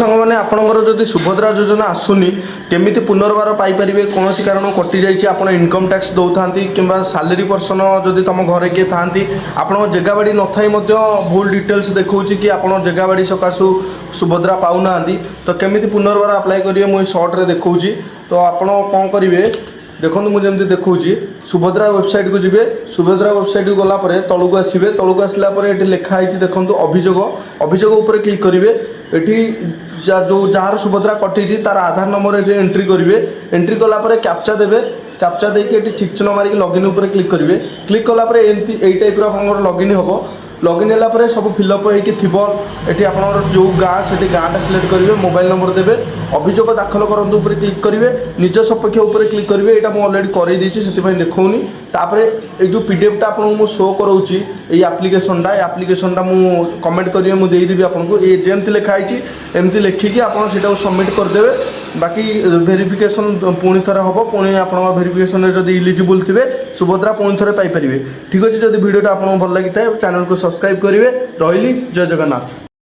ସାଙ୍ଗମାନେ ଆପଣଙ୍କର ଯଦି ସୁଭଦ୍ରା ଯୋଜନା ଆସୁନି କେମିତି ପୁନର୍ବାର ପାଇପାରିବେ କୌଣସି କାରଣ କଟି ଯାଇଛି ଆପଣ ଇନକମ୍ ଟ୍ୟାକ୍ସ ଦେଉଥାନ୍ତି କିମ୍ବା ସାଲେରୀ ପର୍ସନ ଯଦି ତୁମ ଘରେ କିଏ ଥାନ୍ତି ଆପଣଙ୍କ ଜାଗା ବାଡ଼ି ନଥାଇ ମଧ୍ୟ ଭୁଲ ଡିଟେଲ୍ସ ଦେଖାଉଛି କି ଆପଣ ଜାଗା ବାଡ଼ି ସକାଶୁ ସୁଭଦ୍ରା ପାଉନାହାନ୍ତି ତ କେମିତି ପୁନର୍ବାର ଆପ୍ଲାଏ କରିବେ ମୁଁ ସର୍ଟରେ ଦେଖାଉଛି ତ ଆପଣ କ'ଣ କରିବେ ଦେଖନ୍ତୁ ମୁଁ ଯେମିତି ଦେଖାଉଛି ସୁଭଦ୍ରା ୱେବସାଇଟ୍କୁ ଯିବେ ସୁଭଦ୍ରା ୱେବସାଇଟ୍କୁ ଗଲା ପରେ ତଳକୁ ଆସିବେ ତଳକୁ ଆସିଲା ପରେ ଏଠି ଲେଖା ହେଇଛି ଦେଖନ୍ତୁ ଅଭିଯୋଗ ଉପରେ କ୍ଲିକ୍ କରିବେ ଏଠି जो जार सुभद्रा कटी तार आधार नंबर ये एंट्री करेंगे एंट्री कलापर कैप्चा देवे कैप्चा देके ठीक चिन्ह मारिक लॉगिन उपर क्लिक करेंगे क्लिक कलापर एमती यही टाइप लॉगिन हम लॉगिन है सब फिलअप होती आप जो गाँ से गाँटा सिलेक्ट करेंगे मोबाइल नंबर देवे अभियोग दाखल करंतु ऊपर क्लिक करेंगे निज सपक्ष ऊपर क्लिक करेंगे यहाँ मुझे अलरेडी करदेची से देखौनी तापर ये जो पीडीएफटा आपको शो कराऊँगी ये आप्लिकेसनटा मु कमेंट करेंगे मुझे देदेवी आपको ये जमती लिखाई एमती लिखिकी आप सबमिट करदे बाकी वेरिफिकेशन पुणी थे हम पुणी आप वेरिफिकेशन जब इलिजिबल थे सुभद्रा पुणी थे पाइपर ठीक अच्छे जब भिडियोटा आपको भल लगी था चैनल को सब्सक्राइब करेंगे रही जय जगन्नाथ।